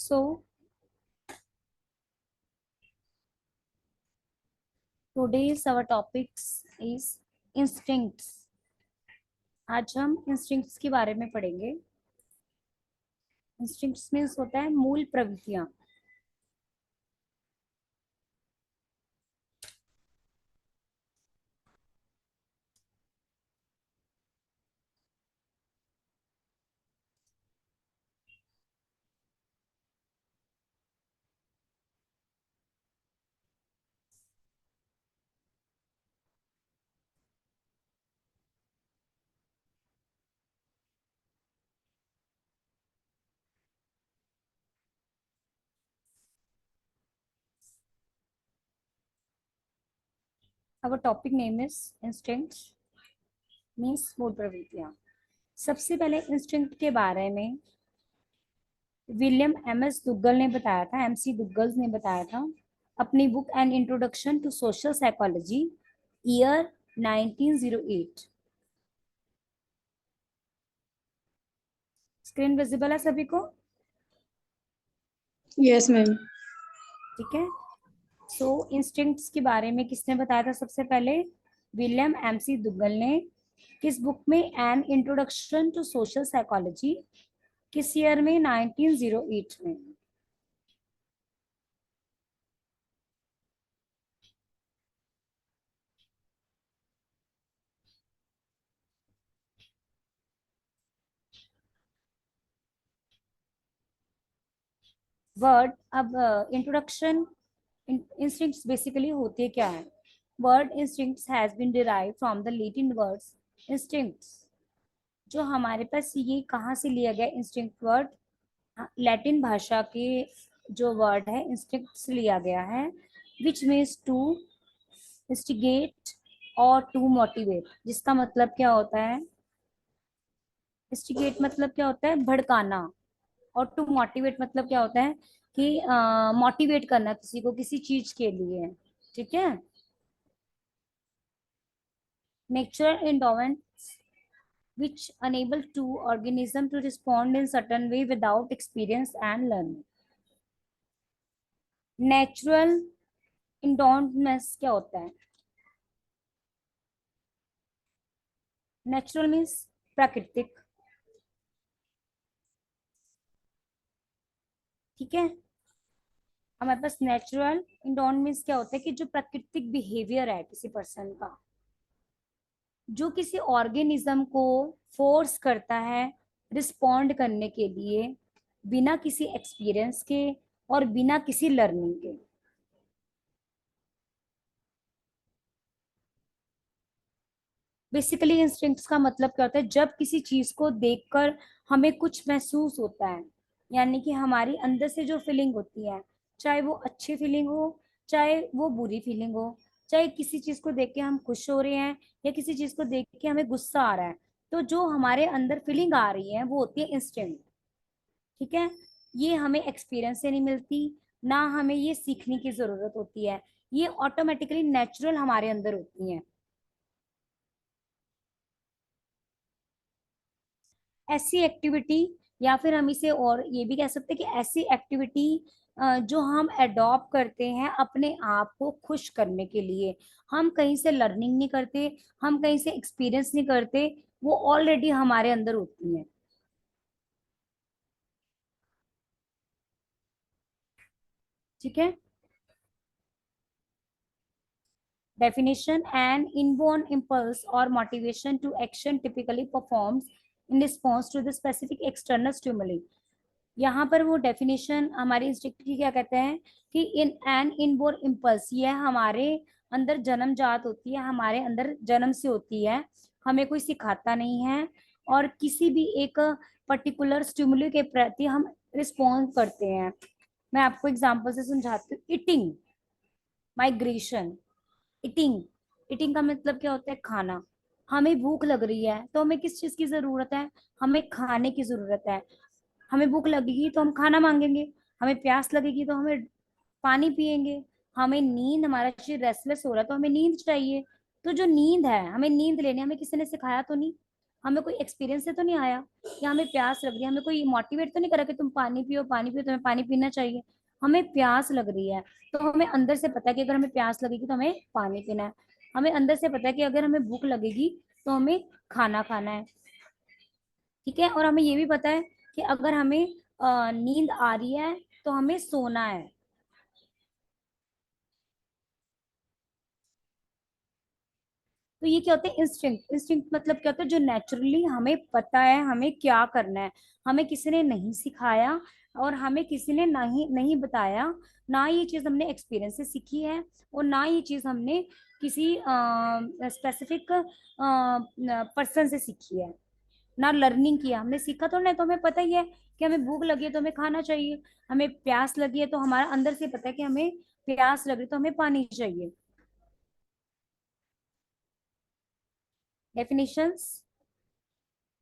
So today's our topics is instincts. आज हम instincts के बारे में पढ़ेंगे। इंस्टिंक्ट्स मीन्स होता है मूल प्रवृत्तियां। Our topic name is instincts means मूल प्रवृत्तियां। सबसे पहले इंस्टिंक्ट के बारे में विलियम एमएस दुग्गल ने बताया था, एमसी दुग्गल ने बताया था अपनी book an introduction to social psychology year 1908। Screen visible है सभी को? Yes ma'am. ठीक है। सो इंस्टिंक्ट्स के बारे में किसने बताया था? सबसे पहले विलियम एमसी दुग्गल ने। किस बुक में? An introduction to social psychology. किस ईयर में? 1908 में। वर्ड अब इंट्रोडक्शन इंस्टिंक्ट्स बेसिकली होते क्या है? Word instincts has been derived from the Latin words instincts. जो हमारे पास ये कहाँ से लिया गया इंस्टिंक्ट वर्ड? लैटिन भाषा के जो वर्ड है इंस्टिंक्ट्स लिया गया है, विच मीन्स टू इंस्टिगेट और टू मोटिवेट। जिसका मतलब क्या होता है? इंस्टिगेट मतलब क्या होता है? भड़काना। और टू मोटिवेट मतलब क्या होता है? कि मोटिवेट करना किसी को किसी चीज के लिए। ठीक है। Natural endowments which enable to organism to respond in certain way without experience and learning। Natural endowments क्या होता है? नेचुरल मीन्स प्राकृतिक। ठीक है। हमारे पास नेचुरल endowment मीन्स क्या होता है? कि जो प्राकृतिक बिहेवियर है किसी पर्सन का, जो किसी ऑर्गेनिज्म को फोर्स करता है रिस्पॉन्ड करने के लिए बिना किसी एक्सपीरियंस के और बिना किसी लर्निंग के। बेसिकली इंस्टिंक्ट्स का मतलब क्या होता है? जब किसी चीज को देखकर हमें कुछ महसूस होता है, यानी कि हमारी अंदर से जो फीलिंग होती है, चाहे वो अच्छी फीलिंग हो चाहे वो बुरी फीलिंग हो, चाहे किसी चीज को देख के हम खुश हो रहे हैं या किसी चीज को देख के हमें गुस्सा आ रहा है, तो जो हमारे अंदर फीलिंग आ रही है वो होती है इंस्टेंट। ठीक है। ये हमें एक्सपीरियंस से नहीं मिलती, ना हमें ये सीखने की जरूरत होती है, ये ऑटोमेटिकली नेचुरल हमारे अंदर होती है। ऐसी एक्टिविटी, या फिर हम इसे और ये भी कह सकते हैं कि ऐसी एक्टिविटी जो हम अडॉप्ट करते हैं अपने आप को खुश करने के लिए, हम कहीं से लर्निंग नहीं करते, हम कहीं से एक्सपीरियंस नहीं करते, वो ऑलरेडी हमारे अंदर होती है। ठीक है। Definition: an inborn impulse or motivation to action typically performs in response to the specific external stimuli। यहाँ पर वो डेफिनेशन हमारी इंस्टिंक्ट की क्या कहते हैं? कि इन एन इनबोर्न इम्पल्स, ये हमारे अंदर जन्मजात होती है, हमारे अंदर जन्म से होती है, हमें कोई सिखाता नहीं है, और किसी भी एक पर्टिकुलर स्टिमुली के प्रति हम रिस्पॉन्स करते हैं। मैं आपको एग्जांपल से समझाती हूँ। Eating, migration. ईटिंग, ईटिंग का मतलब क्या होता है? खाना। हमें भूख लग रही है तो हमें किस चीज की जरूरत है? हमें खाने की जरूरत है। हमें भूख लगेगी तो हम खाना मांगेंगे, हमें प्यास लगेगी तो हमें पानी पिएंगे, हमें नींद, हमारा शरीर रेस्टलेस हो रहा है तो हमें नींद चाहिए। तो जो नींद है, हमें नींद लेनी, हमें किसी ने सिखाया तो नहीं, हमें कोई एक्सपीरियंस से तो नहीं आया कि हमें प्यास लग रही है, हमें कोई मोटिवेट तो नहीं करा कि तुम पानी पियो पानी पियो, तुम्हें पानी पीना चाहिए। हमें प्यास लग रही है, तो हमें अंदर से पता है कि अगर हमें प्यास लगेगी तो हमें पानी पीना है। हमें अंदर से पता है कि अगर हमें भूख लगेगी तो हमें खाना खाना है। ठीक है, और हमें ये भी पता है कि अगर हमें नींद आ रही है तो हमें सोना है। तो ये क्या होते हैं, इंस्टिंक्ट। इंस्टिंक्ट मतलब क्या होता है, जो नेचुरली हमें पता है हमें क्या करना है। हमें किसी ने नहीं सिखाया और हमें किसी ने नहीं नहीं बताया। ना ये चीज हमने एक्सपीरियंस से सीखी है, और ना ये चीज हमने किसी स्पेसिफिक पर्सन से सीखी है, ना लर्निंग किया। हमने सीखा तो नहीं, तो हमें पता ही है कि हमें भूख लगी है तो हमें खाना चाहिए। हमें प्यास लगी है तो हमारा अंदर से पता है कि हमें प्यास लग रही है तो हमें पानी चाहिए। डेफिनेशंस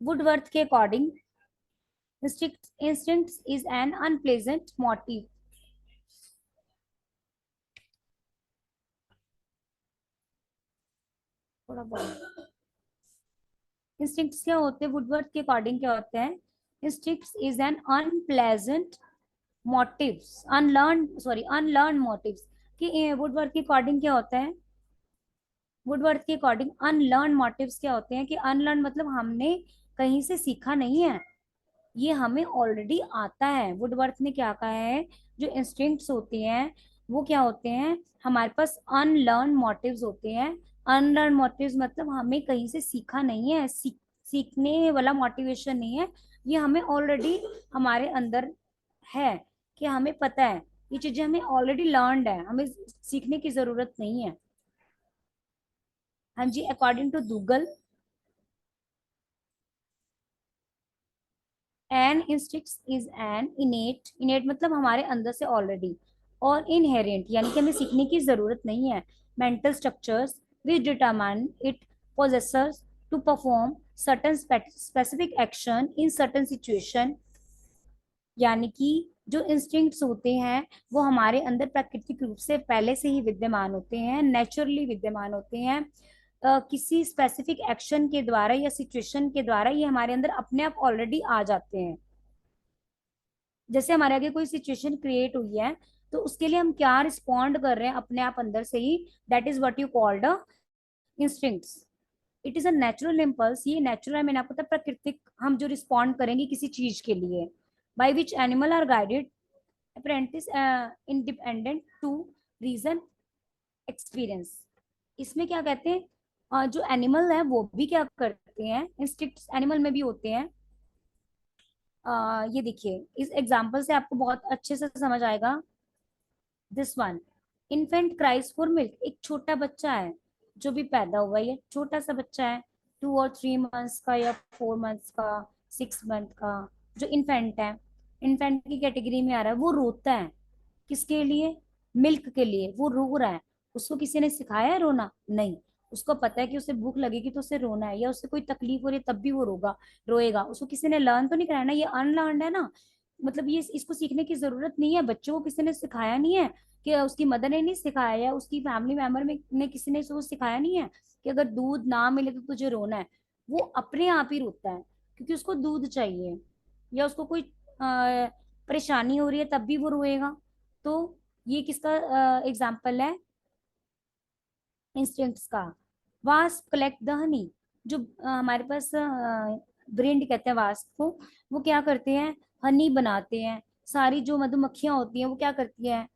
वुडवर्थ के according, instincts is an unpleasant motive। थोड़ा बहुत इंस्टिंक्ट्स क्या होते हैं, वुडवर्थ के अकॉर्डिंग क्या होते हैं, instincts is an unpleasant motives, unlearn sorry unlearn motives. कि वुडवर्थ के अकॉर्डिंग क्या होता है, वुडवर्थ के अकॉर्डिंग अनलर्न मोटिव्स क्या होते हैं, कि अनलर्न मतलब हमने कहीं से सीखा नहीं है, ये हमें ऑलरेडी आता है। वुडवर्थ ने क्या कहा है, जो इंस्टिंक्ट्स होते हैं वो क्या होते हैं, हमारे पास अनलर्न मोटिव्स होते हैं। अनलर्न मोटिव्स मतलब हमें कहीं से सीखा नहीं है, सीखने वाला मोटिवेशन नहीं है, ये हमें ऑलरेडी हमारे अंदर है, कि हमें पता है ये चीजें हमें ऑलरेडी लर्नड है, हमें सीखने की जरूरत नहीं है। हाँ जी, according to Google, an instinct is an innate, innate मतलब हमारे अंदर से ऑलरेडी, और इनहेरेंट यानी कि हमें सीखने की जरूरत नहीं है, mental structures which determine it possessors to perform certain specific action in certain situation. यानी कि जो इंस्टिंक्ट्स होते हैं वो हमारे अंदर प्राकृतिक रूप से पहले से ही विद्यमान होते हैं, नेचुरली विद्यमान होते हैं। किसी स्पेसिफिक एक्शन के द्वारा या सिचुएशन के द्वारा ये हमारे अंदर अपने आप ऑलरेडी आ जाते हैं। जैसे हमारे आगे कोई सिचुएशन क्रिएट हुई है, तो उसके लिए हम क्या रिस्पॉन्ड कर रहे हैं अपने आप अंदर से ही, that is what you called instincts. It is a natural impulse, ये नेचुरल है, मैंने आपको बताया प्राकृतिक, हम जो रिस्पॉन्ड करेंगे किसी चीज के लिए, by which animal are guided apprentice independent to reason experience. इसमें क्या कहते हैं, जो एनिमल है वो भी क्या करते हैं, इंस्टिक्ट्स एनिमल में भी होते हैं। ये देखिए, इस एग्जाम्पल से आपको बहुत अच्छे से समझ आएगा। This one, infant cries for milk, एक छोटा बच्चा है जो भी पैदा हुआ है, ये छोटा सा बच्चा है, 2 और 3 मंथ्स का या 4 मंथ्स का, 6 मंथ का, जो इन्फेंट है, इन्फेंट की कैटेगरी में आ रहा है, वो रोता है। किसके लिए, मिल्क के लिए वो रो रहा है। उसको किसी ने सिखाया है रोना, नहीं। उसको पता है कि उसे भूख लगेगी तो उसे रोना है, या उसे कोई तकलीफ हो रही है तब भी वो रोएगा। उसको किसी ने लर्न तो नहीं कराया ना, ये अनलर्न है ना। मतलब ये इसको सीखने की जरूरत नहीं है, बच्चों को किसी ने सिखाया नहीं है, कि उसकी मदर ने नहीं सिखाया, या उसकी फैमिली मेंबर में ने किसी ने उसको सिखाया नहीं है कि अगर दूध ना मिले तो तुझे रोना है। वो अपने आप ही रोता है क्योंकि उसको दूध चाहिए, या उसको कोई परेशानी हो रही है तब भी वो रोएगा। तो ये किसका एग्जाम्पल है, इंस्टिंक्ट्स का। वास्प कलेक्ट द हनी, जो हमारे पास ब्रेन कहते हैं वास्प को, वो क्या करते हैं, हनी बनाते हैं। सारी जो मधुमक्खियां होती हैं वो क्या करती हैं,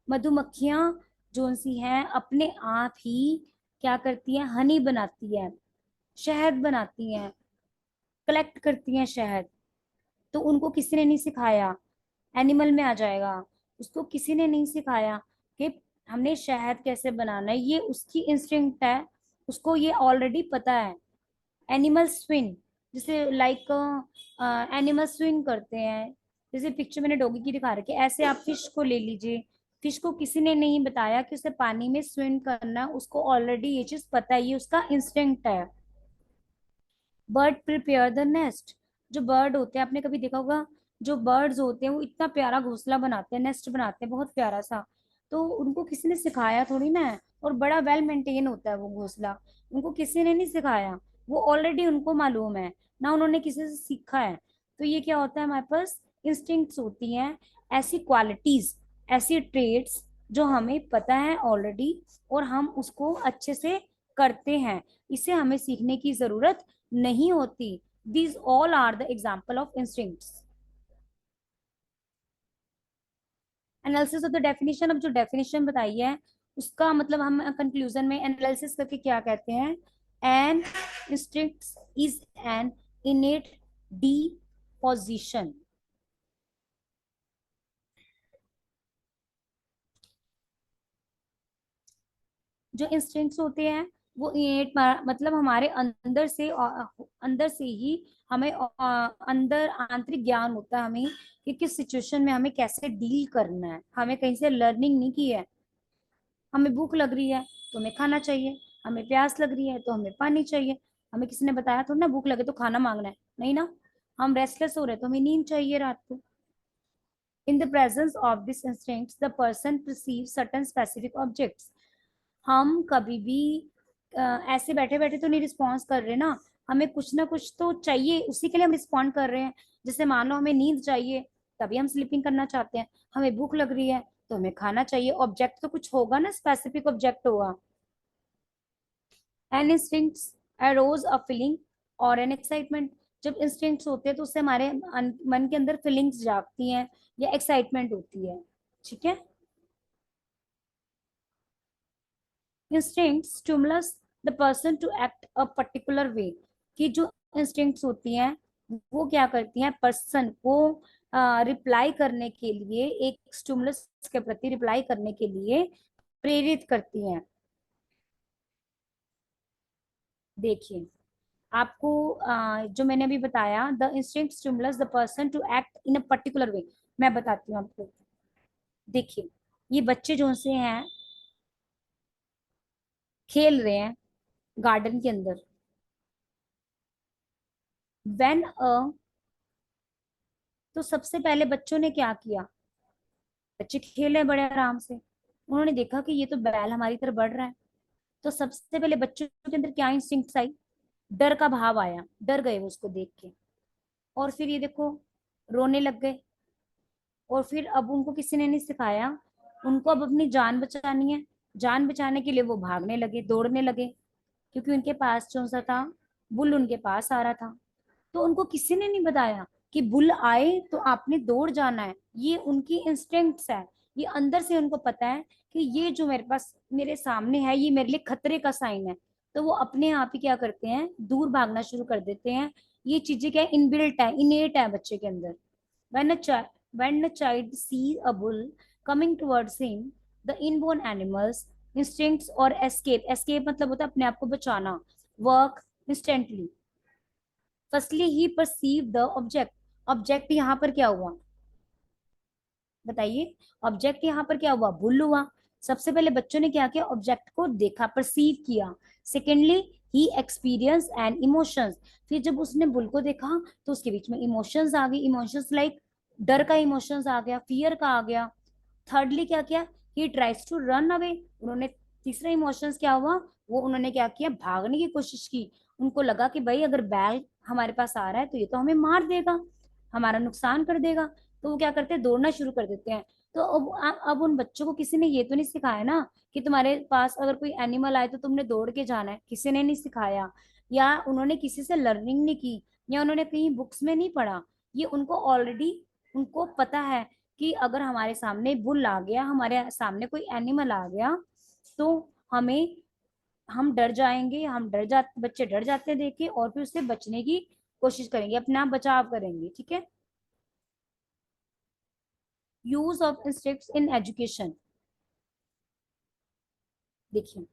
मधुमक्खियां जो सी हैं अपने आप ही क्या करती हैं, हनी बनाती है, शहद बनाती हैं, कलेक्ट करती हैं शहद। तो उनको किसी ने नहीं सिखाया, एनिमल में आ जाएगा, उसको किसी ने नहीं सिखाया कि हमने शहद कैसे बनाना है, ये उसकी इंस्टिंक्ट है, उसको ये ऑलरेडी पता है। एनिमल स्विंग, जैसे लाइक एनिमल स्विंग करते हैं, जैसे पिक्चर मैंने डॉगी की दिखा रखी है, ऐसे आप फिश को ले लीजिए। फिश को किसी ने नहीं बताया कि उसे पानी में स्विम करना है, उसको ऑलरेडी ये चीज पता है, ये उसका इंस्टिंक्ट है। बर्ड प्रिपेयर द नेस्ट, जो बर्ड होते हैं आपने कभी देखा होगा, जो बर्ड्स होते हैं वो इतना प्यारा घोंसला बनाते हैं, नेस्ट बनाते हैं बहुत प्यारा सा। तो उनको किसी ने सिखाया थोड़ी ना है, और बड़ा वेल मेंटेन होता है वो घोंसला, उनको किसी ने नहीं सिखाया वो ऑलरेडी उनको मालूम है ना, उन्होंने किसी से सीखा है। तो ये क्या होता है, हमारे पास इंस्टिंक्ट्स होती हैं, ऐसी क्वालिटीज, ऐसी ट्रेड्स जो हमें पता है ऑलरेडी और हम उसको अच्छे से करते हैं, इसे हमें सीखने की जरूरत नहीं होती। These all are the example of instincts. Analysis of the definition, अब जो डेफिनेशन बताई है उसका मतलब हम कंक्लूजन में एनालिसिस करके क्या कहते हैं, an instinct is an इनेट deposition. जो इंस्टिंक्ट्स होते हैं वो इनेट मतलब हमारे अंदर से ही हमें अंदर आंतरिक ज्ञान होता है हमें कि किस सिचुएशन में हमें कैसे डील करना है, हमें कहीं से लर्निंग नहीं की है। हमें भूख लग रही है तो हमें खाना चाहिए, हमें प्यास लग रही है तो हमें पानी चाहिए। हमें किसी ने बताया तो ना भूख लगे तो खाना मांगना है, नहीं ना। हम रेस्टलेस हो रहे तो हमें नींद चाहिए रात को। In the presence of this instincts the person perceive certain specific objects. हम कभी भी ऐसे बैठे बैठे तो नहीं रिस्पॉन्स कर रहे ना, हमें कुछ ना कुछ तो चाहिए, उसी के लिए हम रिस्पॉन्ड कर रहे हैं। जैसे मान लो हमें नींद चाहिए, तभी हम स्लीपिंग करना चाहते हैं। हमें भूख लग रही है तो हमें खाना चाहिए, ऑब्जेक्ट तो कुछ होगा ना, स्पेसिफिक ऑब्जेक्ट होगा। An instincts arose a feeling और एन एक्साइटमेंट। जब इंस्टिंक्ट्स होते हैं तो उससे हमारे मन के अंदर फीलिंग्स जागती हैं या एक्साइटमेंट होती है। ठीक है। Instinct stimulus the person to act a particular way. कि जो इंस्टिंक्ट्स होती हैं वो क्या करती हैं, पर्सन को रिप्लाई करने के लिए, एक स्टिमुलस के प्रति रिप्लाई करने के लिए प्रेरित करती हैं। देखिए, आपको जो मैंने अभी बताया, the instinct stimulus the person to act in a particular way. मैं बताती हूँ आपको। देखिए, ये बच्चे जो से हैं खेल रहे हैं गार्डन के अंदर। व्हेन तो सबसे पहले बच्चों ने क्या किया, बच्चे खेल रहे हैं बड़े आराम से, उन्होंने देखा कि ये तो बैल हमारी तरफ बढ़ रहा है। तो सबसे पहले बच्चों के अंदर क्या इंस्टिंक्ट आई, डर का भाव आया, डर गए वो उसको देख के। और फिर ये देखो, रोने लग गए। और फिर अब उनको किसी ने नहीं सिखाया, उनको अब अपनी जान बचानी है। जान बचाने के लिए वो भागने लगे, दौड़ने लगे, क्योंकि उनके पास जो सा था, बुल उनके पास आ रहा था। तो उनको किसी ने नहीं बताया कि बुल आए तो आपने दौड़ जाना है। ये उनकी इंस्टिंक्ट्स है, ये अंदर से उनको पता है कि ये जो मेरे पास मेरे सामने है ये मेरे लिए खतरे का साइन है। तो वो अपने आप ही क्या करते हैं, दूर भागना शुरू कर देते हैं। ये चीजें क्या इनबिल्ट है, इनेट है बच्चे के अंदर। when a child when a child sees a bull coming towards him, the inborn animals instincts or escape मतलब होता है अपने आप को बचाना, work instantly। Firstly he perceive the object. Object यहाँ पर क्या हुआ, बताइए। ऑब्जेक्ट यहाँ पर क्या हुआ, बुल हुआ। सबसे पहले बच्चों ने क्या किया, ऑब्जेक्ट को देखा, परसीव किया। Secondly he experience and emotions. फिर जब उसने बुल को देखा तो उसके बीच में इमोशंस आ गई, इमोशंस लाइक डर का इमोशंस आ गया, फियर का आ गया। थर्डली क्या किया, he tries to run away. उन्होंने तीसरा इमोशंस क्या हुआ, वो उन्होंने क्या किया, भागने की कोशिश की। उनको लगा कि भाई अगर बैल हमारे पास आ रहा है तो ये तो हमें मार देगा, हमारा नुकसान कर देगा। तो वो क्या करते हैं, दौड़ना शुरू कर देते हैं। तो अब उन बच्चों को किसी ने ये तो नहीं सिखाया ना कि तुम्हारे पास अगर कोई एनिमल आए तो तुमने दौड़ के जाना है, किसी ने नहीं सिखाया। या उन्होंने किसी से लर्निंग नहीं की, या उन्होंने कहीं बुक्स में नहीं पढ़ा। ये उनको ऑलरेडी उनको पता है कि अगर हमारे सामने बुल आ गया, हमारे सामने कोई एनिमल आ गया, तो हमें हम डर जाएंगे, हम डर जा बच्चे डर जाते हैं देख के, और फिर उससे बचने की कोशिश करेंगे, अपना बचाव करेंगे। ठीक है। Use of instincts in education. देखिए,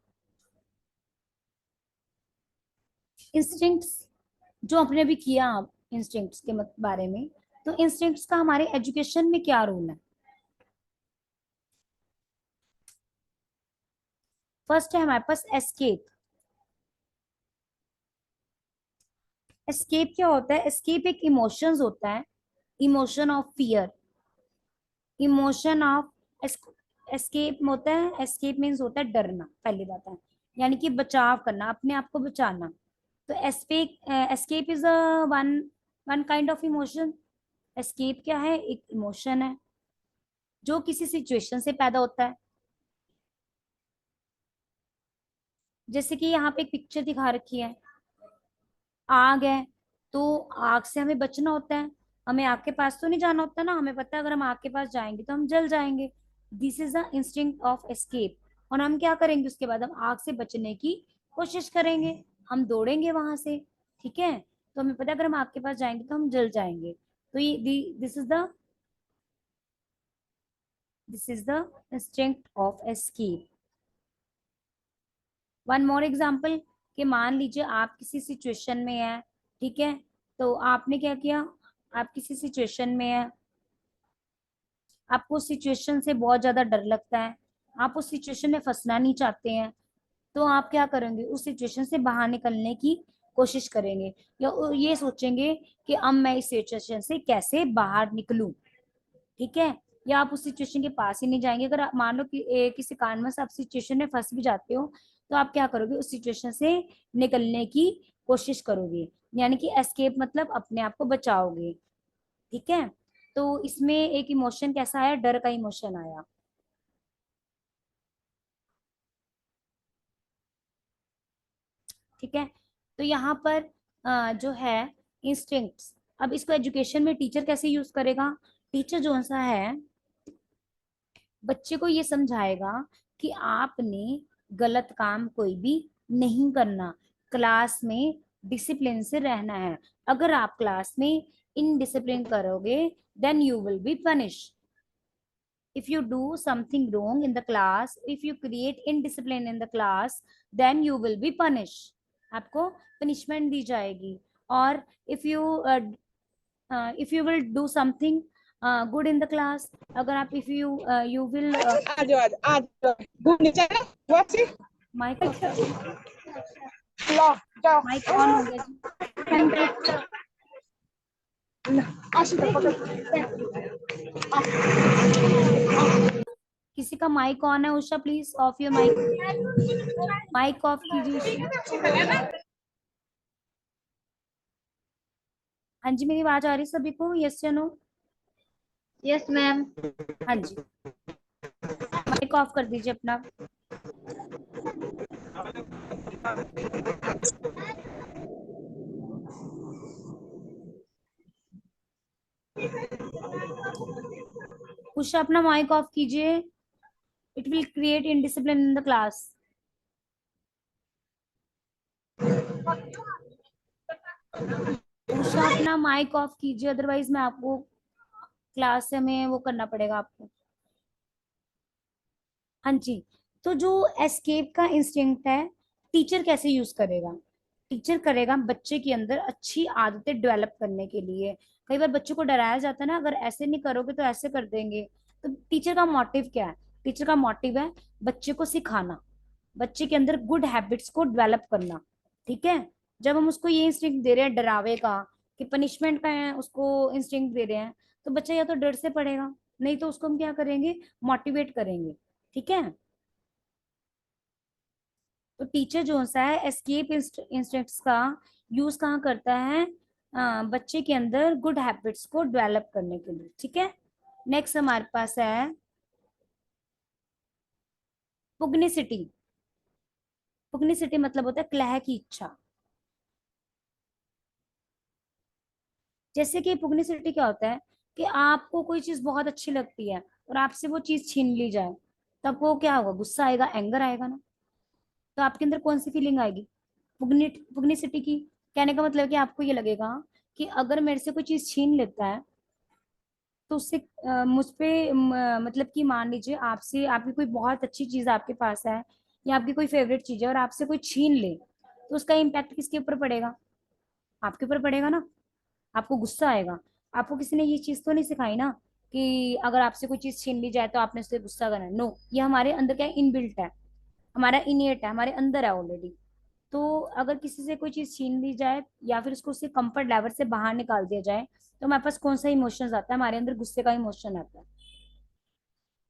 इंस्टिंक्ट्स जो आपने अभी किया इंस्टिंक्ट्स के बारे में, तो इंस्टिंक्ट्स का हमारे एजुकेशन में क्या रोल है। फर्स्ट है हमारे पास एस्केप। एस्केप क्या होता है, एस्केप एक इमोशंस होता है, emotion of fear, emotion of escape होता है। एस्केप मीन्स होता है डरना, पहली बात है, यानी कि बचाव करना, अपने आप को बचाना। तो escape is a one one kind of emotion. Escape क्या है? एक इमोशन है जो किसी सिचुएशन से पैदा होता है। जैसे कि यहाँ पे एक पिक्चर दिखा रखी है, आग है, तो आग से हमें बचना होता है। हमें आग के पास तो नहीं जाना होता ना, हमें पता है अगर हम आग के पास जाएंगे तो हम जल जाएंगे। This is the instinct of escape. और हम क्या करेंगे उसके बाद? हम आग से बचने की कोशिश करेंगे, हम दौड़ेंगे वहां से। ठीक है, तो हमें पता है अगर हम आग के पास जाएंगे तो हम जल जाएंगे। तो ये this is the instinct of escape. One more example, कि मान लीजिए आप किसी सिचुएशन में है, ठीक है, तो आपने क्या किया? आप किसी सिचुएशन में है, आपको उस सिचुएशन से बहुत ज्यादा डर लगता है, आप उस सिचुएशन में फंसना नहीं चाहते हैं, तो आप क्या करेंगे? उस सिचुएशन से बाहर निकलने की कोशिश करेंगे, या ये सोचेंगे कि अब मैं इस सिचुएशन से कैसे बाहर निकलूं। ठीक है, या आप उस सिचुएशन के पास ही नहीं जाएंगे। अगर आप मान लो कि किसी कारणवश आप सिचुएशन में फंस भी जाते हो, तो आप क्या करोगे? उस सिचुएशन से निकलने की कोशिश करोगे, यानी कि एस्केप मतलब अपने आप को बचाओगे। ठीक है, तो इसमें एक इमोशन कैसा आया? डर का इमोशन आया। ठीक है, तो यहाँ पर जो है इंस्टिंक्ट्स, अब इसको एजुकेशन में टीचर कैसे यूज करेगा? टीचर जो सा है, बच्चे को ये समझाएगा कि आपने गलत काम कोई भी नहीं करना, क्लास में डिसिप्लिन से रहना है। अगर आप क्लास में इनडिसिप्लिन करोगे, then you will be punish. if you do something wrong in the class, if you create indiscipline in the class, then you will be punished। आपको punishment दी जाएगी। और if you will do something good in the class, अगर आप if you will आ जाओ आ जाओ घूमने चलो वासी माइक ऑफ कर दीजिए। लो जाओ माइक ऑन हो गया जी। आशी पकड़ किसी का माइक ऑन है? Usha please off your mic, mic off कीजिए उषा। हाँ जी, मेरी आवाज आ रही सभी को? यस या नो? Yes ma'am. हाँ जी, माइक ऑफ कर दीजिए अपना। उषा अपना माइक ऑफ कीजिए, it will create indiscipline in the class. Usha अपना माइक ऑफ कीजिए, अदरवाइज मैं आपको क्लास से में वो करना पड़ेगा आपको। हाँ जी, तो जो एस्केप का इंस्टिंक्ट है, टीचर कैसे यूज करेगा? टीचर करेगा बच्चे के अंदर अच्छी आदतें डेवलप करने के लिए। कई बार बच्चों को डराया जाता है ना, अगर ऐसे नहीं करोगे तो ऐसे कर देंगे। तो टीचर का मोटिव क्या है? टीचर का मोटिव है बच्चे को सिखाना, बच्चे के अंदर गुड हैबिट्स को डेवलप करना। ठीक है, जब हम उसको ये इंस्टिंक्ट दे रहे हैं डरावे का, कि पनिशमेंट का है, उसको इंस्टिंक्ट दे रहे हैं, तो बच्चा या तो डर से पढ़ेगा, नहीं तो उसको हम क्या करेंगे? मोटिवेट करेंगे। ठीक है, तो टीचर जो सा है एस्केप इंस्टिंक्ट्स का यूज कहाँ करता है? बच्चे के अंदर गुड हैबिट्स को डेवलप करने के लिए। ठीक है, नेक्स्ट हमारे पास है पुग्निसिटी। पुग्निसिटी मतलब होता है कलह की इच्छा। जैसे कि पुग्निसिटी क्या होता है? कि आपको कोई चीज बहुत अच्छी लगती है और आपसे वो चीज छीन ली जाए, तब वो क्या होगा? गुस्सा आएगा, एंगर आएगा ना। तो आपके अंदर कौन सी फीलिंग आएगी? पुग्निसिटी की। कहने का मतलब कि आपको ये लगेगा कि अगर मेरे से कोई चीज छीन लेता है, तो उससे मुझ पे मतलब कि मान लीजिए आपसे, आपकी कोई बहुत अच्छी चीज आपके पास है, या आपकी कोई फेवरेट चीज है और आपसे कोई छीन ले, तो उसका इम्पैक्ट किसके ऊपर पड़ेगा? आपके ऊपर पड़ेगा ना। आपको गुस्सा आएगा। आपको किसी ने ये चीज तो नहीं सिखाई ना कि अगर आपसे कोई चीज छीन ली जाए तो आपने उससे गुस्सा करना। नो, ये हमारे अंदर क्या है? इनबिल्ट है, हमारा इनिएट है, हमारे अंदर है ऑलरेडी। तो अगर किसी से कोई चीज छीन ली जाए या फिर उसको उसके कंफर्ट लेवल से बाहर निकाल दिया जाए, तो हमारे पास कौन सा इमोशंस आता है? हमारे अंदर गुस्से का इमोशन आता है।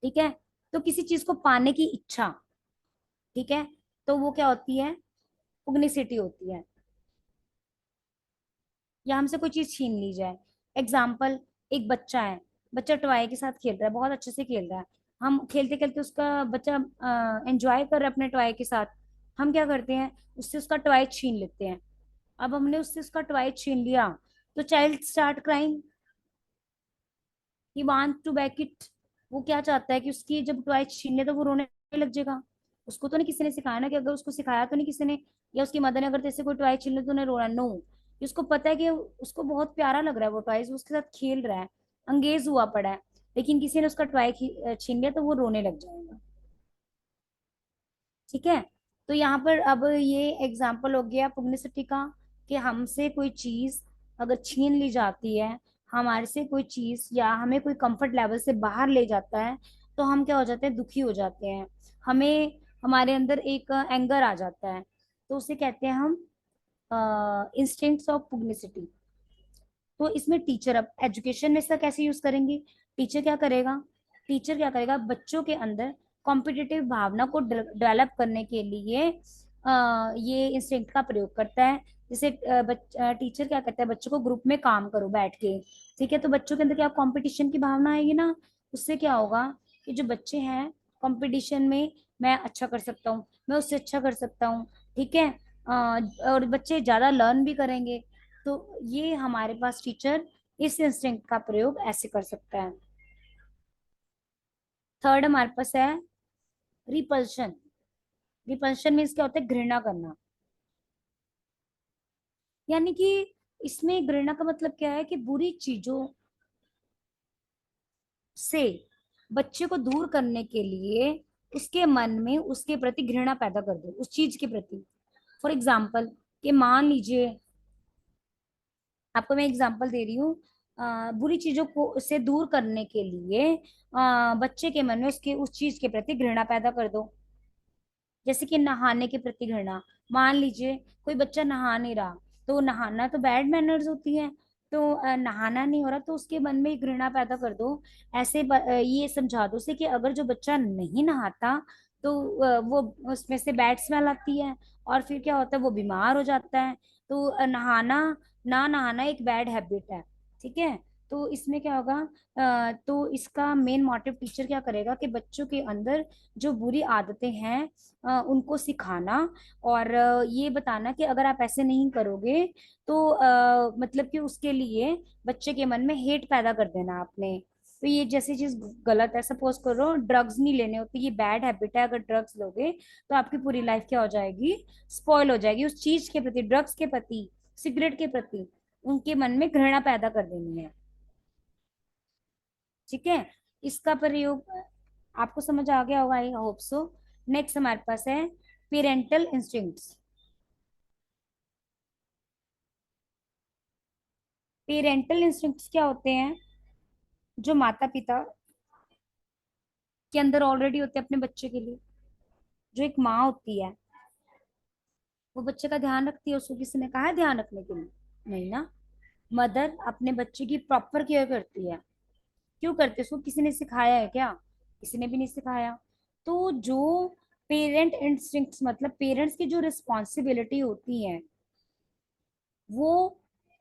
ठीक है, तो किसी चीज को पाने की इच्छा, ठीक है, तो वो क्या होती है? पुग्निसिटी होती है। या हमसे कोई चीज छीन ली जाए। एग्जाम्पल, एक बच्चा है, बच्चा टॉय के साथ खेल रहा है, बहुत अच्छे से खेल रहा है। हम खेलते खेलते उसका बच्चा एंजॉय कर रहा है अपने टॉय के साथ, हम क्या करते हैं, उससे उसका टॉय छीन लेते हैं। अब हमने उससे उसका टॉय छीन लिया, तो child start crying, he want to back it. वो क्या चाहता है कि उसकी जब टॉय छीन ले तो वो रोने लग जाएगा। उसको तो नहीं किसी ने सिखाया ना, कि अगर उसको सिखाया तो नहीं किसी ने, या उसकी मदर ने अगर तेरे से कोई टॉय छीन ले तो उन्हें रोना, नो। उसको पता है कि उसको बहुत प्यारा लग रहा है वो टॉय, उसके साथ खेल रहा है, अंगेज हुआ पड़ा है, लेकिन किसी ने उसका टॉय छीन लिया तो वो रोने लग जाएगा। ठीक है। तो यहाँ पर अब ये एग्जाम्पल हो गया पुग्निसिटी का, कि हमसे कोई चीज अगर छीन ली जाती है, हमारे से कोई चीज या हमें कोई कंफर्ट लेवल से बाहर ले जाता है, तो हम क्या हो जाते हैं, दुखी हो जाते हैं। हमें हमारे अंदर एक एंगर आ जाता है, तो उसे कहते हैं हम इंस्टिंक्ट्स ऑफ पुग्निसिटी। तो इसमें टीचर, अब एजुकेशन में इसका कैसे यूज करेंगे, टीचर क्या करेगा, बच्चों के अंदर कॉम्पिटिटिव भावना को डेवलप करने के लिए ये इंस्टिंक्ट का प्रयोग करता है। जैसे टीचर क्या कहता है, बच्चों को ग्रुप में काम करो बैठ के, ठीक है, तो बच्चों के अंदर क्या कंपटीशन की भावना आएगी ना, उससे क्या होगा कि जो बच्चे हैं कंपटीशन में, मैं अच्छा कर सकता हूँ, मैं उससे अच्छा कर सकता हूँ, ठीक है, और बच्चे ज्यादा लर्न भी करेंगे। तो ये हमारे पास टीचर इस इंस्टिंक्ट का प्रयोग ऐसे कर सकता है। थर्ड हमारे पास है रिपल्शन। रिपल्शन मीन्स क्या होता है, घृणा करना। यानी कि इसमें घृणा का मतलब क्या है, कि बुरी चीजों से बच्चे को दूर करने के लिए उसके मन में उसके प्रति घृणा पैदा कर दो, उस चीज के प्रति। फॉर एग्जाम्पल, कि मान लीजिए, आपको मैं एग्जांपल दे रही हूँ, बुरी चीजों को से दूर करने के लिए बच्चे के मन में उसके उस चीज के प्रति घृणा पैदा कर दो। जैसे कि नहाने के प्रति घृणा। मान लीजिए कोई बच्चा नहा नहीं रहा, तो नहाना तो बैड मैनर्स होती है, तो नहाना नहीं हो रहा तो उसके मन में घृणा पैदा कर दो। ऐसे ये समझा दो उसे कि अगर जो बच्चा नहीं नहाता तो वो उसमें से बैड स्मेल आती है, और फिर क्या होता है, वो बीमार हो जाता है। तो ना नहाना एक बैड हैबिट है, ठीक है। तो इसमें क्या होगा, तो इसका मेन मोटिव टीचर क्या करेगा, कि बच्चों के अंदर जो बुरी आदतें हैं उनको सिखाना, और ये बताना कि अगर आप ऐसे नहीं करोगे तो मतलब कि उसके लिए बच्चे के मन में हेट पैदा कर देना आपने। तो ये जैसी चीज गलत है, सपोज करो ड्रग्स नहीं लेने होते, ये बैड हैबिट है, अगर ड्रग्स लोगे तो आपकी पूरी लाइफ क्या हो जाएगी, स्पॉइल हो जाएगी। उस चीज के प्रति, ड्रग्स के प्रति, सिगरेट के प्रति उनके मन में घृणा पैदा कर देनी है। ठीक है। इसका प्रयोग आपको समझ आ गया होगा, आई होप सो। नेक्स्ट हमारे पास है पेरेंटल इंस्टिंक्ट्स। पेरेंटल इंस्टिंक्ट्स क्या होते हैं, जो माता पिता के अंदर ऑलरेडी होते हैं अपने बच्चे के लिए। जो एक माँ होती है, वो बच्चे का ध्यान रखती है, उसको किसी ने कहा है ध्यान रखने के लिए, नहीं ना। मदर अपने बच्चे की प्रॉपर केयर करती है, क्यों करते हैं, उसको किसी ने सिखाया है क्या, किसी ने भी नहीं सिखाया। तो जो पेरेंट इंस्टिंक्ट्स मतलब पेरेंट्स की जो रिस्पॉन्सिबिलिटी होती है, वो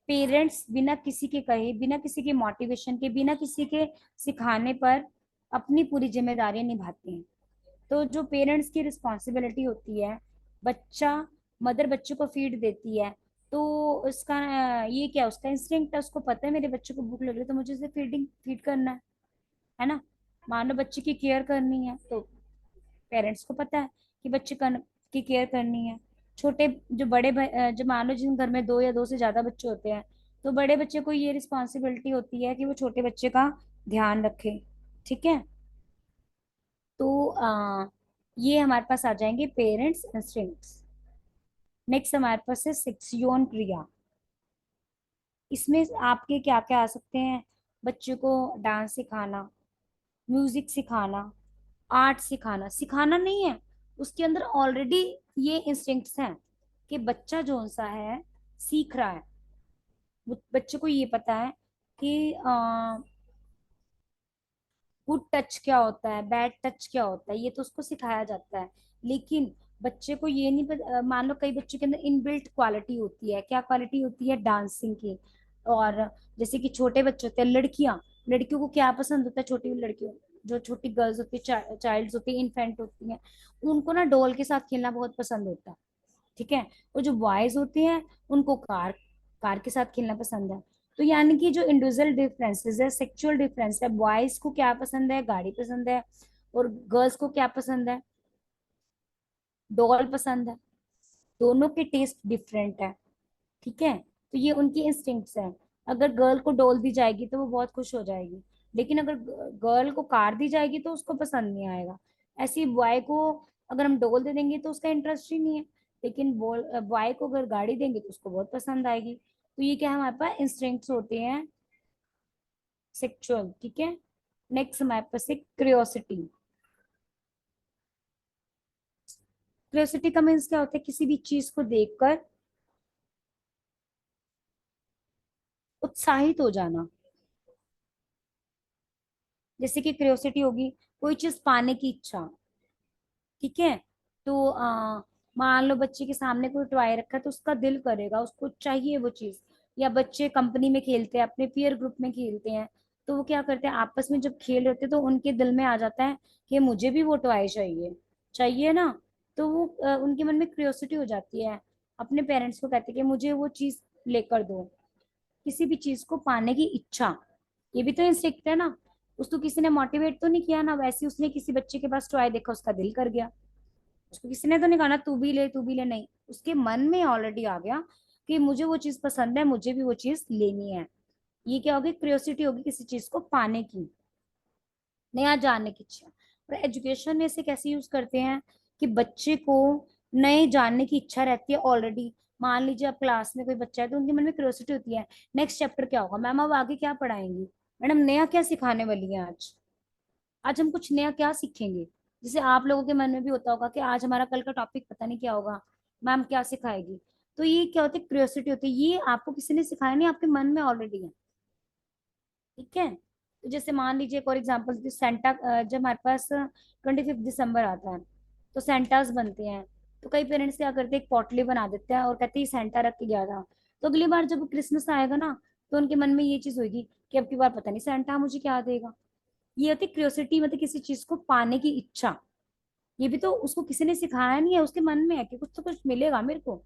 पेरेंट्स बिना किसी के कहे, बिना किसी के मोटिवेशन के, बिना किसी के सिखाने पर अपनी पूरी जिम्मेदारियां निभाते हैं। तो जो पेरेंट्स की रिस्पॉन्सिबिलिटी होती है, बच्चा, मदर बच्चे को फीड देती है, तो उसका ये क्या, उसका इंस्टिंक्ट है, उसको पता है मेरे बच्चे को भूख लग रही है तो मुझे उसे फीड करना है ना। मान लो बच्चे की केयर करनी है, तो पेरेंट्स को पता है कि की केयर करनी है। छोटे जो जो मान लो जिन घर में दो या दो से ज्यादा बच्चे होते हैं, तो बड़े बच्चे को ये रिस्पॉन्सिबिलिटी होती है कि वो छोटे बच्चे का ध्यान रखे। ठीक है। तो ये हमारे पास आ जाएंगे पेरेंट्स इंस्टिंक्ट्स। नेक्स्ट हमारे पास है सिक्स यौन क्रिया। इसमें आपके क्या क्या आ सकते हैं, बच्चे को डांस सिखाना, म्यूजिक सिखाना, आर्ट सिखाना। सिखाना नहीं है, उसके अंदर ऑलरेडी ये इंस्टिंक्ट्स हैं कि बच्चा जो सा है सीख रहा है। बच्चे को ये पता है कि गुड टच क्या होता है, बैड टच क्या होता है, ये तो उसको सिखाया जाता है। लेकिन बच्चे को ये नहीं पता, मान लो कई बच्चों के अंदर इनबिल्ट क्वालिटी होती है, क्या क्वालिटी होती है, डांसिंग की। और जैसे कि छोटे बच्चे होते हैं, लड़कियां, लड़कियों को क्या पसंद होता है, छोटी लड़कियों, जो छोटी गर्ल्स होती है, चाइल्ड्स होती है, इन्फेंट होती हैं, उनको ना डॉल के साथ खेलना बहुत पसंद होता है। ठीक है। और जो बॉयज होते हैं उनको कार कार के साथ खेलना पसंद है। तो यानी कि जो इंडिविजुअल डिफरेंसेस है, सेक्सुअल डिफरेंस है, बॉयज को क्या पसंद है, गाड़ी पसंद है, और गर्ल्स को क्या पसंद है, डॉल पसंद है। दोनों के टेस्ट डिफरेंट है। ठीक है। तो ये उनकी इंस्टिंक्ट्स हैं। अगर गर्ल को डॉल दी जाएगी तो वो बहुत खुश हो जाएगी, लेकिन अगर गर्ल को कार दी जाएगी तो उसको पसंद नहीं आएगा। ऐसी बॉय को अगर हम डॉल दे देंगे तो उसका इंटरेस्ट ही नहीं है, लेकिन बॉय को अगर गाड़ी देंगे तो उसको बहुत पसंद आएगी। तो ये क्या है, हमारे पास इंस्टिंक्ट्स होते हैं सेक्सुअल। ठीक है। नेक्स्ट हमारे पास है क्रियोसिटी। क्रियोसिटी का मीन्स क्या होता है, किसी भी चीज को देखकर उत्साहित हो जाना। जैसे कि क्रियोसिटी होगी, कोई चीज पाने की इच्छा। ठीक है। तो मान लो बच्चे के सामने कोई टॉय रखा है तो उसका दिल करेगा, उसको चाहिए वो चीज। या बच्चे कंपनी में खेलते हैं, अपने पीयर ग्रुप में खेलते हैं, तो वो क्या करते हैं, आपस में जब खेल रहे होते हैं तो उनके दिल में आ जाता है कि मुझे भी वो टॉय चाहिए, चाहिए ना। तो वो उनके मन में क्यूरियोसिटी हो जाती है, अपने पेरेंट्स को कहते हैं कि मुझे वो चीज लेकर दो। किसी भी चीज को पाने की इच्छा, ये भी तो इंस्टिंक्ट है ना। उसको किसी ने मोटिवेट तो नहीं किया ना, वैसे ही उसने किसी बच्चे के पास टॉय देखा, उसका दिल कर गया। उसको किसी ने तो नहीं कहा ना तू भी ले, तू भी ले, नहीं, उसके मन में ऑलरेडी आ गया कि मुझे वो चीज पसंद है, मुझे भी वो चीज लेनी है। ये क्या होगी, क्यूरियोसिटी होगी किसी चीज को पाने की, नया जानने की इच्छा। और एजुकेशन में इसे कैसे यूज करते हैं कि बच्चे को नए जानने की इच्छा रहती है ऑलरेडी। मान लीजिए अब क्लास में कोई बच्चा है तो उनके मन में क्यूरियोसिटी होती है, नेक्स्ट चैप्टर क्या होगा, मैम अब आगे क्या पढ़ाएंगी, मैडम नया क्या सिखाने वाली है आज, आज हम कुछ नया क्या सीखेंगे। जैसे आप लोगों के मन में भी होता होगा कि आज हमारा कल का टॉपिक पता नहीं क्या होगा, मैम क्या सिखाएगी। तो ये क्या होती है, क्यूरियोसिटी होती है, ये आपको किसी ने सिखाया नहीं, आपके मन में ऑलरेडी है। ठीक है। तो जैसे मान लीजिए फॉर एग्जाम्पल सेंटा, जब हमारे पास 25 दिसंबर आता है तो सेंटास बनते हैं। तो कई पेरेंट्स क्या करते हैं, एक पॉटली बना देते हैं और कहते हैं सेंटा रख के गया था। तो अगली बार जब क्रिसमस आएगा ना, तो उनके मन में ये चीज होगी कि अब की बार पता नहीं सेंटा मुझे क्या देगा। ये होती क्यूरियोसिटी, मतलब किसी चीज को पाने की इच्छा। ये भी तो उसको किसी ने सिखाया नहीं है, उसके मन में है कि कुछ तो कुछ मिलेगा मेरे को।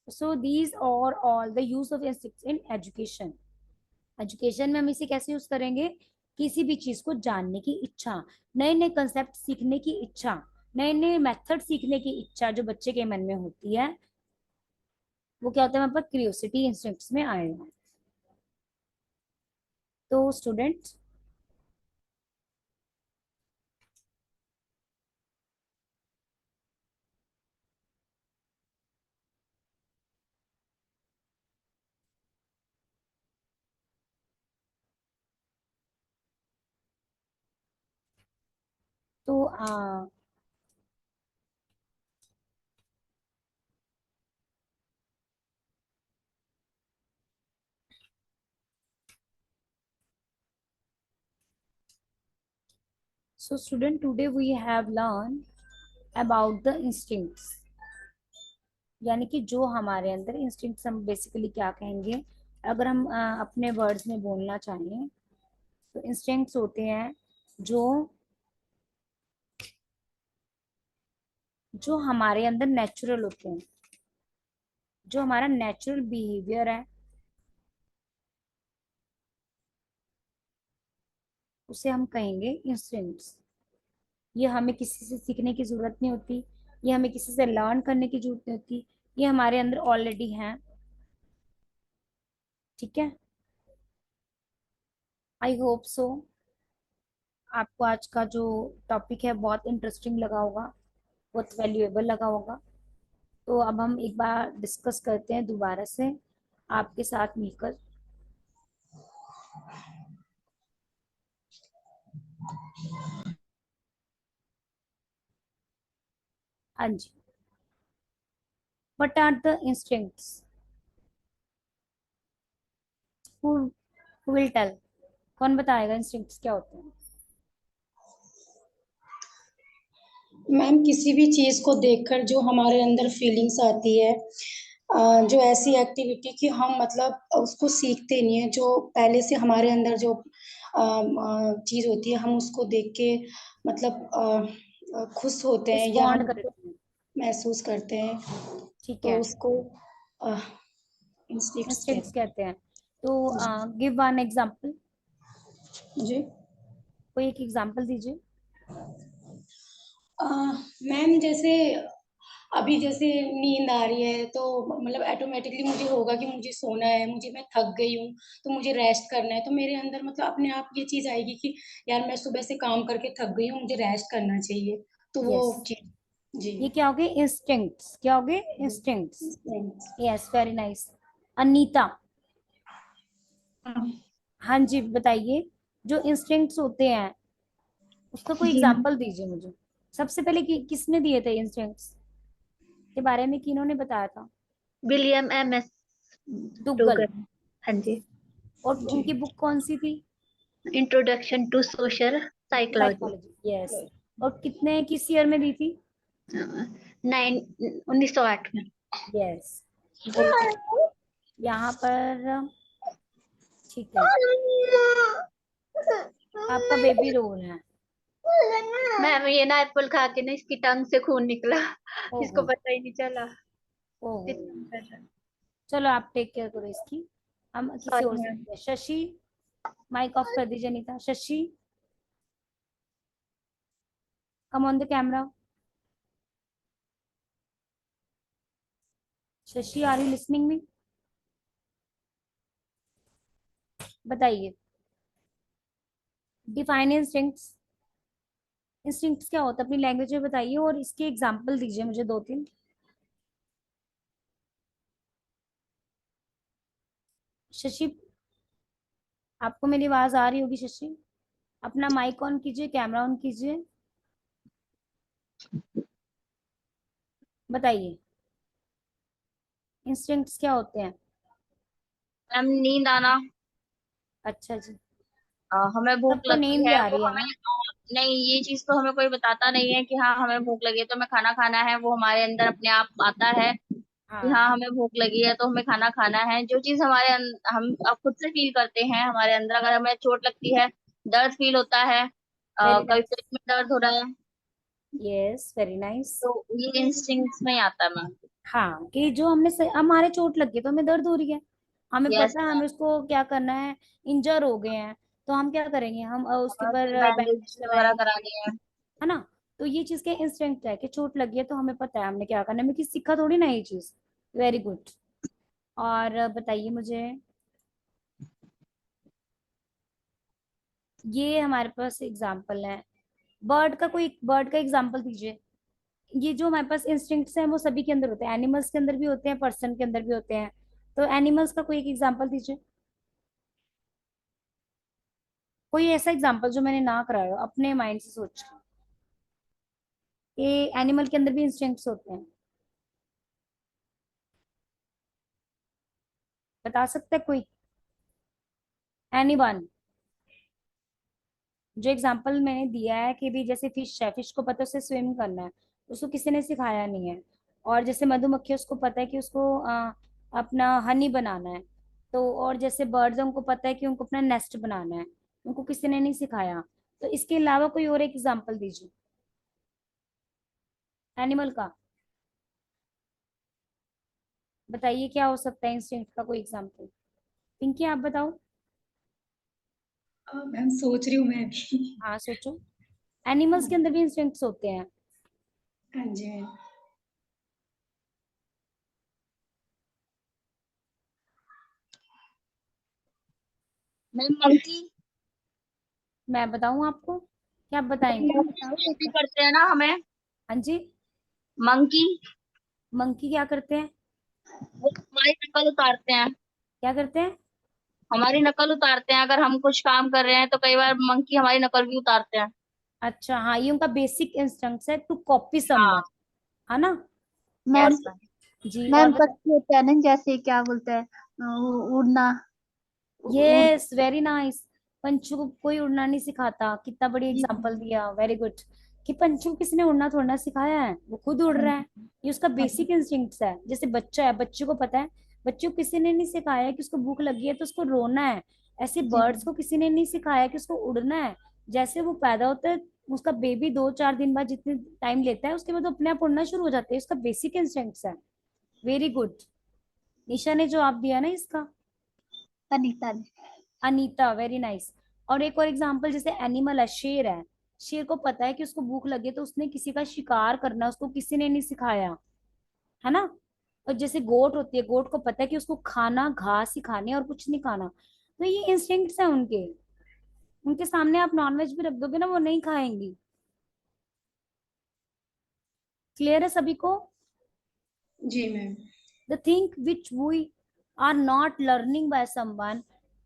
सो दीज और all the use of instincts in education. Education में हम इसे कैसे यूज करेंगे, किसी भी चीज को जानने की इच्छा, नए नए कंसेप्ट सीखने की इच्छा, नए नए मेथड सीखने की इच्छा जो बच्चे के मन में होती है, वो क्या होता है हमारे पास क्यूरियोसिटी इंस्टिंक्ट्स में आएगा। तो स्टूडेंट, तो so student, today we have learned about the instincts। यानी कि जो हमारे अंदर इंस्टिंक्ट्स, हम बेसिकली क्या कहेंगे, अगर हम अपने वर्ड्स में बोलना चाहें तो इंस्टिंक्ट्स होते हैं जो जो हमारे अंदर नेचुरल होते हैं, जो हमारा नेचुरल बिहेवियर है उसे हम कहेंगे इंस्टिंक्ट्स। ये हमें किसी से सीखने की जरूरत नहीं होती, ये हमें किसी से लर्न करने की जरूरत नहीं होती, ये हमारे अंदर ऑलरेडी हैं। ठीक है। आई होप सो आपको आज का जो टॉपिक है बहुत इंटरेस्टिंग लगा होगा, बहुत वैल्यूएबल लगा होगा। तो अब हम एक बार डिस्कस करते हैं दोबारा से आपके साथ मिलकर। हाँ जी। What are the instincts, who will tell, कौन बताएगा इंस्टिंक्ट्स क्या होते हैं। मैम किसी भी चीज को देखकर जो हमारे अंदर फीलिंग्स आती है, जो ऐसी एक्टिविटी कि हम मतलब उसको सीखते नहीं है, जो पहले से हमारे अंदर जो चीज होती है, हम उसको देख के मतलब खुश होते हैं या रिस्पॉन्ड हम करते हैं। महसूस करते हैं, ठीक तो है, उसको इंस्टिंक्ट्स इंस्टिंक्ट्स कहते हैं। तो गिव वन एग्जांपल, जी। कोई एक एग्जांपल दीजिए। मैम जैसे अभी जैसे नींद आ रही है, तो मतलब ऑटोमेटिकली मुझे होगा कि मुझे सोना है, मैं थक गई हूँ, तो मुझे रेस्ट करना है, तो मेरे अंदर मतलब अपने आप ये चीज आएगी कि यार मैं सुबह से काम करके थक गई हूँ, मुझे रेस्ट करना चाहिए, तो वो यस, चीज। जी। ये क्या हो गए? इंस्टिंक्ट्स। क्या हो गए? Instincts. Yes, very nice. Anita, हाँ जी बताइए, जो इंस्टिंक्ट्स होते हैं उसका कोई जी मैम। एग्जांपल दीजिए मुझे। सबसे पहले किसने दिए थे इंस्टिंक्ट्स के बारे में, किन्होंने बताया था? William McDougall. Dougall. हाँ जी। और जी। उनकी बुक कौन सी थी? Introduction to social psychology. Psychology, yes. और कितने किस ईयर में दी थी? 1908 में। Yes, good. यहाँ पर ठीक है, आपका बेबी रो रहा है। मैम ये ना एप्पल खा के ना इसकी टंग से खून निकला, इसको ओहो, पता ही नहीं चला। ओहो। इतना कर रहा। चलो आप टेक केयर करो इसकी, हम किसी और सॉरी से मैम। मिलते हैं। शशि, माइक ऑफ कर दीजिए। Nita, Shashi, come on the camera. Shashi, are you listening me? बताइए, डिफाइन इंस्टिंक्ट्स। इंस्टिंक्ट्स क्या होता है अपनी लैंग्वेज में बताइए, और इसके एग्जांपल दीजिए मुझे दो तीन। शशि, आपको मेरी आवाज आ रही होगी शशि? अपना माइक ऑन कीजिए, कैमरा ऑन कीजिए, बताइए इंस्टिंक्ट्स क्या होते हैं? मैम नींद आना। अच्छा जी, हमें भूख सबको लगती नींद भी है आ वो रही है हमें ना? नहीं, ये चीज तो हमें कोई बताता नहीं है कि हाँ हमें भूख लगी है तो हमें खाना खाना है, वो हमारे अंदर अपने आप आता है कि हाँ हाँ, हमें भूख लगी है तो हमें खाना खाना है। जो चीज हम अब खुद से फील करते हैं हमारे अंदर, अगर हमें चोट लगती है, दर्द फील होता है, वेरी कभी नाइस। पेट में दर्द हो रहा है, यस, वेरी नाइस। तो ये इंस्टिंक्ट्स में ही आता है मैम। हाँ, कि जो हमारे चोट लग गई तो हमें दर्द हो रही है, हमें यस पता है हमें मैम। उसको क्या करना है। इंजर हो गए हैं तो हम क्या करेंगे? हम उसके ऊपर बैंडेज बैंडेज वगैरह लगाएंगे, करानी है। है ना? तो ये चीज का इंस्टिंक्ट है कि चोट लगी है तो हमें पता है हमने क्या करना है, हमें किसी सीखा थोड़ी ना ये चीज। Very good. और बताइए मुझे, ये हमारे पास एग्जाम्पल है, बर्ड का एग्जाम्पल दीजिए। ये जो हमारे पास इंस्टिंक्ट्स हैं वो सभी के अंदर होते हैं, एनिमल्स के अंदर भी होते हैं, पर्सन के अंदर भी होते हैं। तो एनिमल्स का कोई एक एग्जाम्पल दीजिए, कोई ऐसा एग्जाम्पल जो मैंने ना कराया हो, अपने माइंड से सोच के। कि एनिमल के अंदर भी इंस्टिंक्ट्स होते हैं, बता सकते हैं कोई? एनीवन? जो एग्जाम्पल मैंने दिया है कि भी जैसे फिश है, फिश को पता है उसे स्विम करना है, उसको किसी ने सिखाया नहीं है। और जैसे मधुमक्खी, उसको पता है कि उसको अपना हनी बनाना है। तो और जैसे बर्ड्स है, उनको पता है कि उनको अपना नेस्ट बनाना है, उनको किसी ने नहीं सिखाया। तो इसके अलावा कोई और एक एग्जाम्पल दीजिए एनिमल का। बताइए क्या हो सकता है इंस्टिंक्ट का कोई एग्जाम्पल? पिंकी, आप बताओ। मैम सोच रही हूँ मैं भी। हाँ सोचो, एनिमल्स के अंदर भी इंस्टिंक्ट्स होते हैं। हाँ जी मैम। Ma'am monkey. मैं बताऊं आपको, क्या आप बताएंगे? भी करते हैं ना हमें। हाँ जी। मंकी, मंकी क्या करते हैं? वो हमारी नकल उतारते हैं। क्या करते हैं? हमारी नकल उतारते हैं, अगर हम कुछ काम कर रहे हैं तो कई बार मंकी हमारी नकल भी उतारते हैं। अच्छा, हाँ, ये उनका बेसिक इंस्टिंक्ट है टू कॉपी समवन, हाँ। है ना? और मैम, यस मैम। जी, और मैम बता। पक्षी होता है ना, जैसे क्या बोलते हैं, उड़ना। उड़। Yes, very nice. पंछी को कोई उड़ना नहीं सिखाता, कितना बड़ी एग्जांपल दिया, वेरी गुड। कि पंछी को किसी ने उड़ना थोड़ा ना सिखाया है, वो खुद उड़ रहा है। ये उसका बेसिक इंस्टिंक्ट्स है। जैसे बच्चा है, बच्चे को पता है, बच्चे को किसी ने नहीं सिखाया कि उसको भूख लगी है तो उसको रोना है। ऐसे जी बर्ड्स को किसी ने नहीं सिखाया कि उसको उड़ना है। जैसे वो पैदा होता है, उसका बेबी 2-4 दिन बाद जितने टाइम लेता है, उसके बाद वो अपने आप उड़ना शुरू हो जाते हैं। उसका बेसिक इंस्टिंक्ट्स है। Very good. निशा ने जवाब दिया ना इसका। अनीता ने। Anita, very nice. और एक और एग्जांपल, जैसे एनिमल है, शेर है। शेर को पता है कि उसको भूख लगे तो उसने किसी का शिकार करना उसको किसी ने नहीं सिखाया, है ना। और जैसे गोट होती है, गोट को पता है कि उसको खाना घास ही खानी है और कुछ नहीं खाना। तो ये इंस्टिंक्ट्स है उनके। उनके सामने आप नॉनवेज भी रख दोगे ना, वो नहीं खाएंगी। क्लियर है सभी को? जी ma'am. the thing which we are not learning by someone,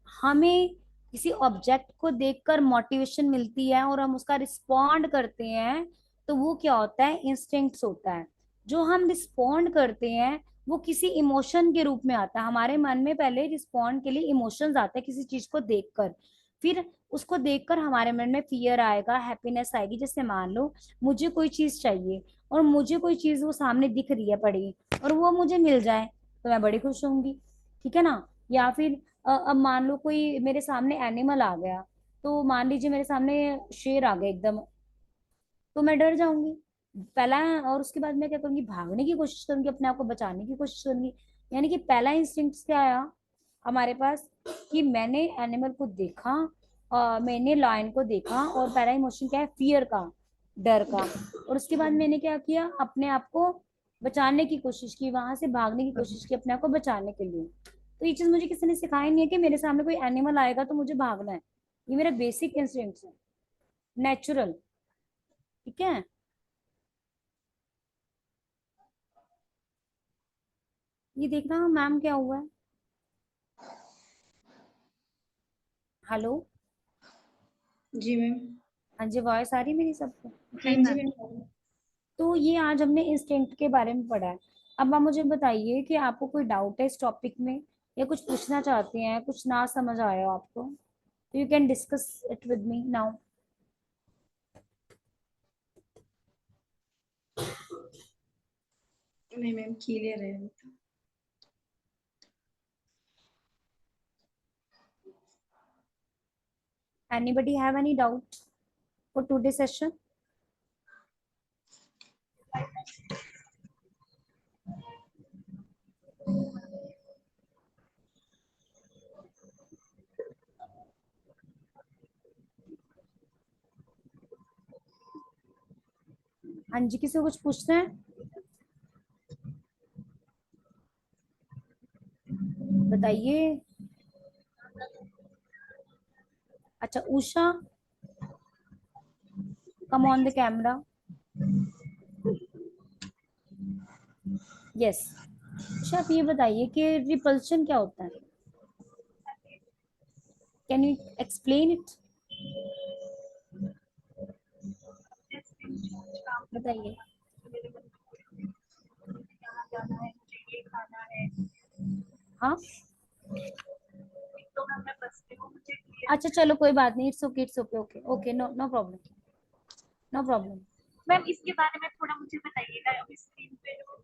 हमें किसी ऑब्जेक्ट को देखकर मोटिवेशन मिलती है और हम उसका रिस्पॉन्ड करते हैं, तो वो क्या होता है? इंस्टिंक्ट्स होता है। जो हम रिस्पॉन्ड करते हैं वो किसी इमोशन के रूप में आता है। हमारे मन में पहले रिस्पॉन्ड के लिए इमोशंस आते हैं किसी चीज को देखकर। फिर उसको देखकर हमारे मन में फियर आएगा, हैप्पीनेस आएगी। जैसे मान लो मुझे कोई चीज चाहिए और मुझे कोई चीज वो सामने दिख रही है पड़ी, और वो मुझे मिल जाए तो मैं बड़ी खुश होंगी, ठीक है ना। या फिर अब मान लो कोई मेरे सामने एनिमल आ गया, तो मान लीजिए मेरे सामने शेर आ गया एकदम, तो मैं डर जाऊंगी पहला। और उसके बाद मैं क्या करूंगी? भागने की कोशिश करूंगी, अपने आप को बचाने की कोशिश करूंगी। यानी कि पहला इंस्टिंक्ट क्या आया हमारे पास? कि मैंने एनिमल को देखा, मैंने लायन को देखा, और पहला इमोशन क्या है? फियर का, डर का। और उसके बाद मैंने क्या किया? अपने आप को बचाने की कोशिश की, वहां से भागने की कोशिश की अपने आप को बचाने के लिए। तो ये चीज मुझे किसी ने सिखाई नहीं है कि मेरे सामने कोई एनिमल आएगा तो मुझे भागना है। ये मेरा बेसिक इंस्टिंक्ट है, नेचुरल। ठीक है। ये देखना मैम क्या हुआ है। हेलो। जी मैम। हाँ जी, वॉइस आ रही है मेरी सबको? हाँ जी जी मैम। मैम। तो ये आज हमने इंस्टिंक्ट के बारे में पढ़ा है। अब आप मुझे बताइए कि आपको कोई डाउट है इस टॉपिक में, या कुछ पूछना चाहते हैं, कुछ ना समझ आया हो आपको, तो you can discuss it with me now. नहीं मैम, क्लियर है। Anybody have any doubt for today session? हाँ जी, किसी को कुछ पूछना है? बताइए। अच्छा, Usha, come on the camera. Yes. Usha, आप ये बताइए कि रिपल्शन क्या होता है? Can you explain it? बताइए। हाँ, अच्छा चलो कोई बात नहीं, it's okay, it's okay, okay okay, no no problem, no problem. Ma'am इसके बारे में थोड़ा मुझे बताइएगा, स्क्रीन पे जो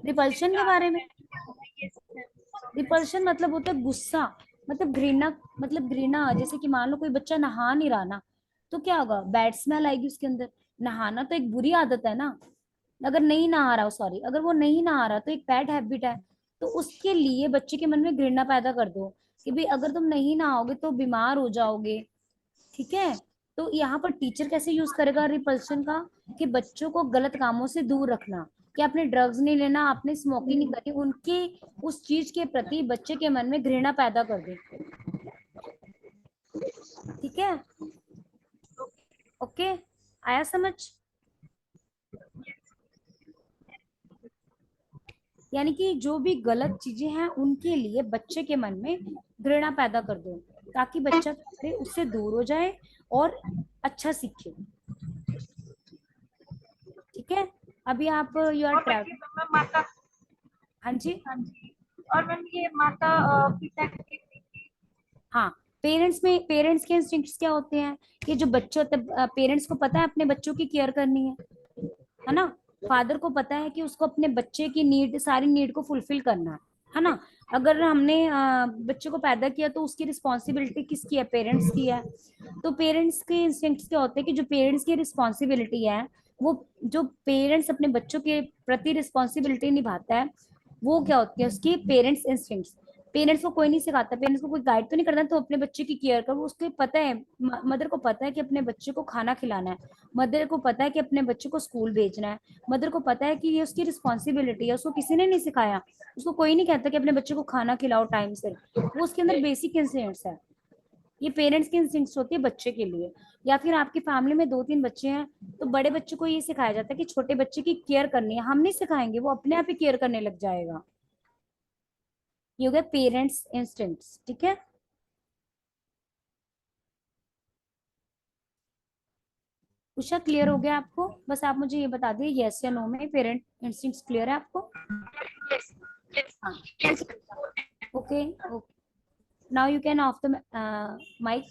रिपल्शन instinct के आ बारे रहा में? है क्या है ये सब? रिपल्शन मतलब होता है गुस्सा, मतलब घृणा। मतलब घृणा, जैसे कि मान लो कोई बच्चा नहा नहीं रहा ना, तो क्या होगा? बैड स्मेल आएगी उसके अंदर। नहाना तो एक बुरी आदत है ना। अगर नहीं नहा रहा, सॉरी, अगर वो नहीं नहा रहा तो एक बैड हैबिट है। तो उसके लिए बच्चे के मन में घृणा पैदा कर दो कि भाई अगर तुम नहीं नहाओगे तो बीमार हो जाओगे, ठीक है। तो यहाँ पर टीचर कैसे यूज करेगा रिपल्शन का? कि बच्चों को गलत कामों से दूर रखना, कि आपने ड्रग्स नहीं लेना, आपने स्मोकिंग नहीं करनी, उनके उस चीज के प्रति बच्चे के मन में घृणा पैदा कर दे। ठीक है, ओके, आया समझ? यानी कि जो भी गलत चीजें हैं उनके लिए बच्चे के मन में घृणा पैदा कर दो, ताकि बच्चा क्या करे? उससे दूर हो जाए और अच्छा सीखे। ठीक है। अभी आप यू आर और मैम ट्रैवल। ये मैम माता, हाँ जी। हाँ जी, और मैम ये माता पिता के हाँ, पेरेंट्स के इंस्टिंक्ट्स क्या होते हैं कि जो बच्चे होते हैं, पेरेंट्स को पता है अपने बच्चों की केयर करनी है ना। फादर को पता है कि उसको अपने बच्चे की नीड, सारी नीड को फुलफिल करना है ना। अगर हमने बच्चे को पैदा किया तो उसकी रिस्पॉन्सिबिलिटी किसकी है, पेरेंट्स की है। तो पेरेंट्स के इंस्टिंक्ट्स क्या होते हैं कि जो पेरेंट्स की रिस्पॉन्सिबिलिटी है, वो जो पेरेंट्स अपने बच्चों के प्रति रिस्पॉन्सिबिलिटी निभाता है, वो क्या होती है उसकी पेरेंट्स इंस्टिंक्ट्स। पेरेंट्स को कोई नहीं सिखाता, पेरेंट्स को कोई गाइड तो नहीं करता तो अपने बच्चे की केयर कर, वो उसको पता है, मदर को पता है कि अपने बच्चे को खाना खिलाना है, मदर को पता है कि अपने बच्चे को स्कूल भेजना है, मदर को पता है कि ये उसकी रिस्पॉन्सिबिलिटी है, उसको किसी ने नहीं सिखाया, उसको कोई नहीं कहता कि अपने बच्चे को खाना खिलाओ टाइम से, वो उसके अंदर बेसिक इंस्टिंक्ट्स है। ये पेरेंट्स की इंस्टिंक्ट्स होती है बच्चे के लिए। या फिर आपकी फैमिली में 2-3 बच्चे हैं तो बड़े बच्चे को ये सिखाया जाता है कि छोटे बच्चे की केयर करनी है, हम नहीं सिखाएंगे, वो अपने आप ही केयर करने लग जाएगा। ये हो गया पेरेंट्स इंस्टिंक्ट्स, ठीक है। उषा क्लियर हो गया आपको? बस आप मुझे ये बता दिए यस या नो में पेरेंट इंस्टिंक्ट्स क्लियर है आपको? हाँ, okay okay, now you can off the mic.